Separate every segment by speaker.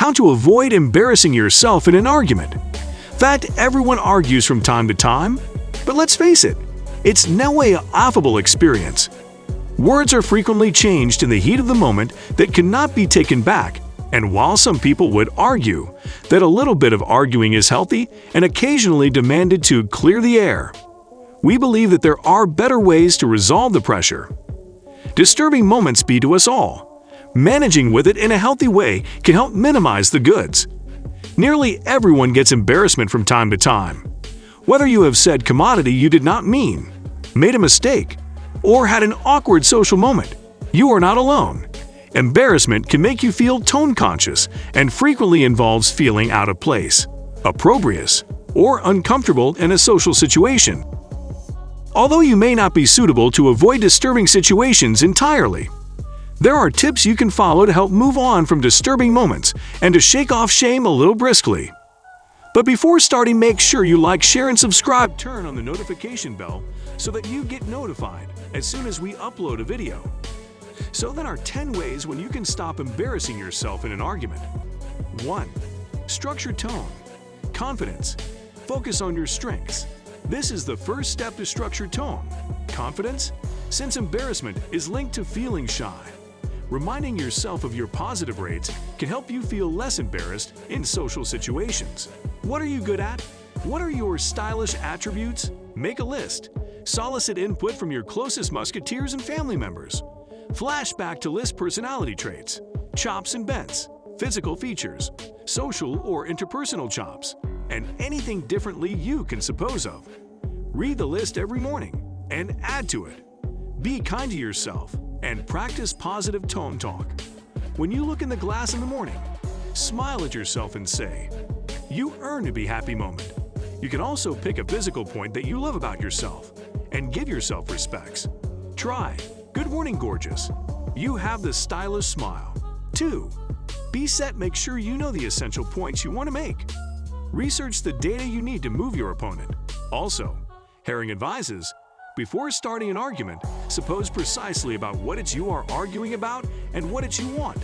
Speaker 1: How to avoid embarrassing yourself in an argument. In fact, everyone argues from time to time, but let's face it, it's no way an affable experience. Words are frequently changed in the heat of the moment that cannot be taken back, and while some people would argue that a little bit of arguing is healthy and occasionally demanded to clear the air, we believe that there are better ways to resolve the pressure. Disturbing moments be to us all. Managing with it in a healthy way can help minimize the goods. Nearly everyone gets embarrassment from time to time. Whether you have said commodity you did not mean, made a mistake, or had an awkward social moment, you are not alone. Embarrassment can make you feel tone-conscious and frequently involves feeling out of place, opprobrious, or uncomfortable in a social situation. Although you may not be suitable to avoid disturbing situations entirely, there are tips you can follow to help move on from disturbing moments and to shake off shame a little briskly. But before starting, make sure you like, share, and subscribe. Turn on the notification bell so that you get notified as soon as we upload a video. So then are 10 ways when you can stop embarrassing yourself in an argument. 1. Structure tone. Confidence. Focus on your strengths. This is the first step to structure tone. Confidence, since embarrassment is linked to feeling shy. Reminding yourself of your positive rates can help you feel less embarrassed in social situations. What are you good at? What are your stylish attributes? Make a list. Solicit input from your closest musketeers and family members. Flashback to list personality traits, chops and bents, physical features, social or interpersonal chops, and anything differently you can suppose of. Read the list every morning and add to it. Be kind to yourself and practice positive tone talk. When you look in the glass in the morning, smile at yourself and say, "You earn a be happy" moment. You can also pick a physical point that you love about yourself and give yourself respects. Try, "Good morning, gorgeous. You have the stylish smile." 2. Be set. Make sure you know the essential points you want to make. Research the data you need to move your opponent. Also, Herring advises, before starting an argument, suppose precisely about what it's you are arguing about and what it's you want.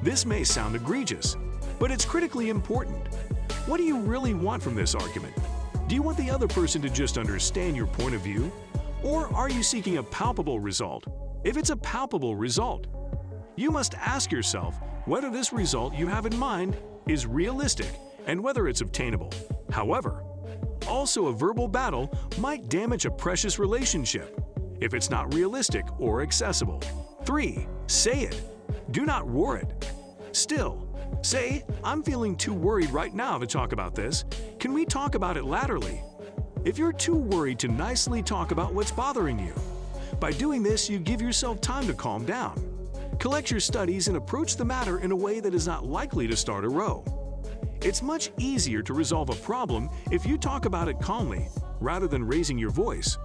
Speaker 1: This may sound egregious, but it's critically important. What do you really want from this argument? Do you want the other person to just understand your point of view? Or are you seeking a palpable result? If it's a palpable result, you must ask yourself whether this result you have in mind is realistic and whether it's obtainable. However, also a verbal battle might damage a precious relationship if it's not realistic or accessible. 3. Say it. Do not war it. Still, say, "I'm feeling too worried right now to talk about this. Can we talk about it laterally?" If you're too worried to nicely talk about what's bothering you, by doing this, you give yourself time to calm down. Collect your studies and approach the matter in a way that is not likely to start a row. It's much easier to resolve a problem if you talk about it calmly rather than raising your voice.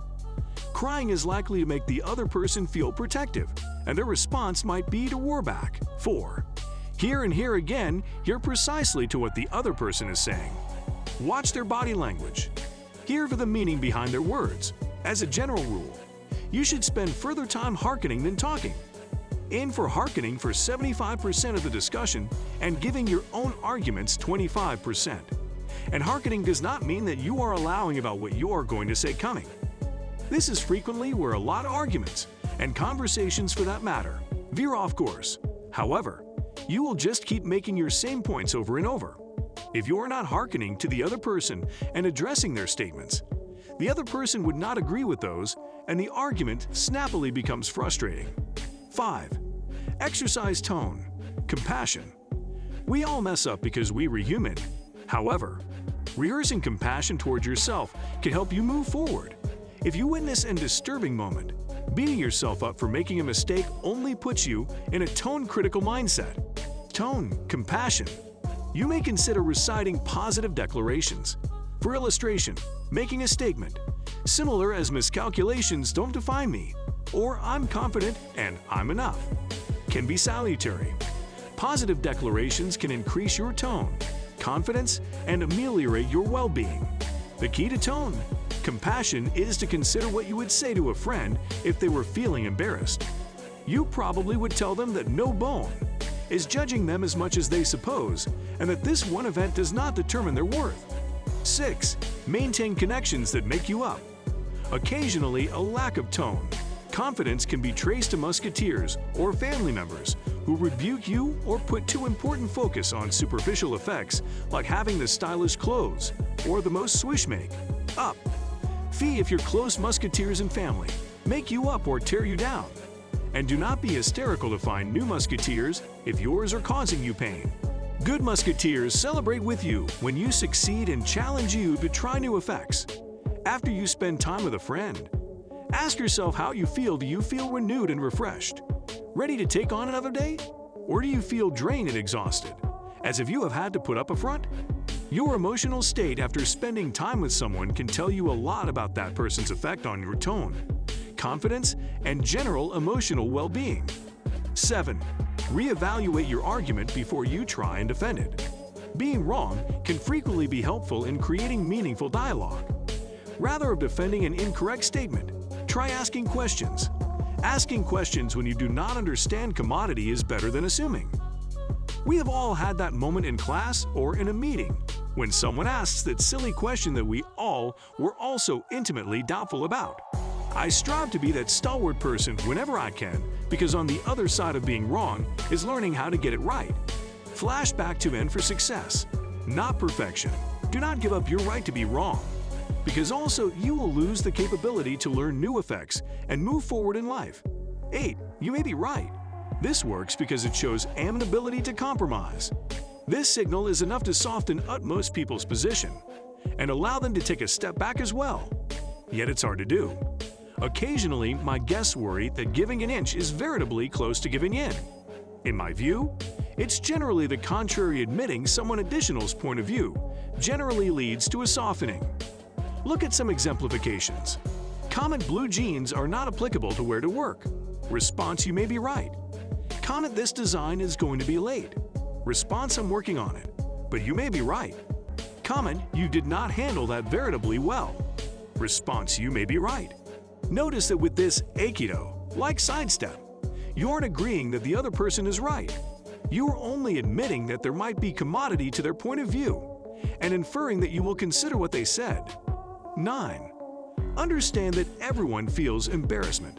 Speaker 1: Crying is likely to make the other person feel protective, and their response might be to war back. 4. Hear and hear again, hear precisely to what the other person is saying. Watch their body language. Hear for the meaning behind their words. As a general rule, you should spend further time hearkening than talking. Aim for hearkening for 75% of the discussion and giving your own arguments 25%. And hearkening does not mean that you are allowing about what you are going to say coming. This is frequently where a lot of arguments, and conversations for that matter, veer off course. However, you will just keep making your same points over and over. If you are not hearkening to the other person and addressing their statements, the other person would not agree with those, and the argument snappily becomes frustrating. 5. Exercise tone. Compassion. We all mess up because we were human. However, rehearsing compassion towards yourself can help you move forward. If you witness a disturbing moment, beating yourself up for making a mistake only puts you in a tone-critical mindset. Tone. Compassion. You may consider reciting positive declarations. For illustration, making a statement, similar as "miscalculations don't define me," or "I'm confident and I'm enough," can be salutary. Positive declarations can increase your tone, confidence, and ameliorate your well-being. The key to tone, compassion, is to consider what you would say to a friend if they were feeling embarrassed. You probably would tell them that no bone. is judging them as much as they suppose, and that this one event does not determine their worth. 6. Maintain connections that make you up. Occasionally, a lack of tone. Confidence can be traced to musketeers or family members who rebuke you or put too important focus on superficial effects like having the stylish clothes or the most swish make. Up. Fee if your close musketeers and family make you up or tear you down. And do not be hysterical to find new musketeers if yours are causing you pain. Good musketeers celebrate with you when you succeed and challenge you to try new effects. After you spend time with a friend, ask yourself how you feel. Do you feel renewed and refreshed? Ready to take on another day? Or do you feel drained and exhausted, as if you have had to put up a front? Your emotional state after spending time with someone can tell you a lot about that person's effect on your tone, confidence, and general emotional well-being. 7. Reevaluate your argument before you try and defend it. Being wrong can frequently be helpful in creating meaningful dialogue. Rather of defending an incorrect statement, try asking questions. Asking questions when you do not understand commodity is better than assuming. We have all had that moment in class or in a meeting when someone asks that silly question that we all were also intimately doubtful about. I strive to be that stalwart person whenever I can, because on the other side of being wrong is learning how to get it right. Flash back to men for success, not perfection. Do not give up your right to be wrong, because also you will lose the capability to learn new effects and move forward in life. 8. You may be right. This works because it shows amenability to compromise. This signal is enough to soften utmost people's position and allow them to take a step back as well. Yet it's hard to do. Occasionally, my guests worry that giving an inch is veritably close to giving in. In my view, it's generally the contrary. Admitting someone additional's point of view generally leads to a softening. Look at some exemplifications. Comment: blue jeans are not applicable to wear to work. Response: you may be right. Comment: this design is going to be late. Response: I'm working on it, but you may be right. Comment: you did not handle that veritably well. Response: you may be right. Notice that with this aikido, like sidestep, you aren't agreeing that the other person is right. You are only admitting that there might be commodity to their point of view and inferring that you will consider what they said. 9. Understand that everyone feels embarrassment.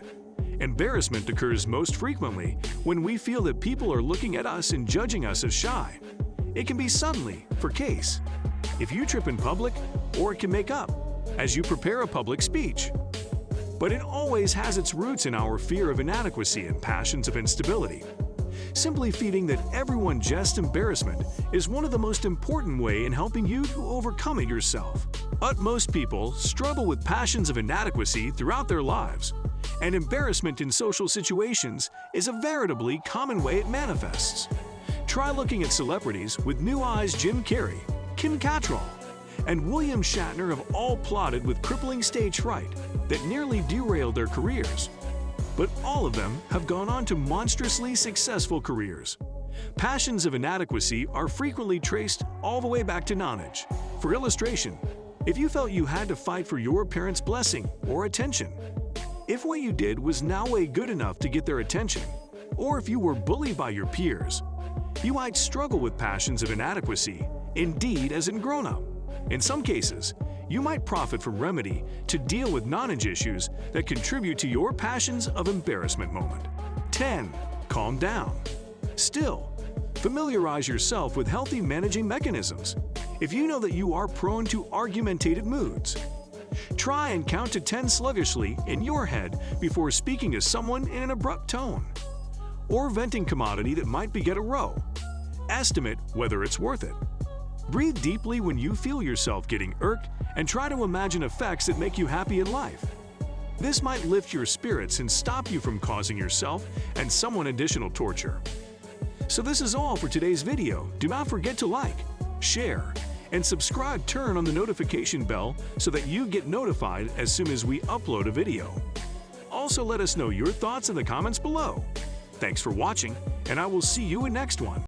Speaker 1: Embarrassment occurs most frequently when we feel that people are looking at us and judging us as shy. It can be suddenly, for case, if you trip in public, or it can make up as you prepare a public speech. But it always has its roots in our fear of inadequacy and passions of instability. Simply feeding that everyone jests embarrassment is one of the most important ways in helping you to overcome it yourself. Utmost people struggle with passions of inadequacy throughout their lives, and embarrassment in social situations is a veritably common way it manifests. Try looking at celebrities with new eyes. Jim Carrey, Kim Cattrall, and William Shatner have all plotted with crippling stage fright that nearly derailed their careers. But all of them have gone on to monstrously successful careers. Passions of inadequacy are frequently traced all the way back to nonage. For illustration, if you felt you had to fight for your parents' blessing or attention, if what you did was no way good enough to get their attention, or if you were bullied by your peers, you might struggle with passions of inadequacy, indeed as in grown-up. In some cases, you might profit from remedy to deal with nonage issues that contribute to your passions of embarrassment moment. 10. Calm down. Still, familiarize yourself with healthy managing mechanisms. If you know that you are prone to argumentative moods, try and count to 10 sluggishly in your head before speaking to someone in an abrupt tone, or venting commodity that might beget a row. Estimate whether it's worth it. Breathe deeply when you feel yourself getting irked and try to imagine effects that make you happy in life. This might lift your spirits and stop you from causing yourself and someone additional torture. So this is all for today's video. Do not forget to like, share, and subscribe. Turn on the notification bell so that you get notified as soon as we upload a video. Also, let us know your thoughts in the comments below. Thanks for watching, and I will see you in next one.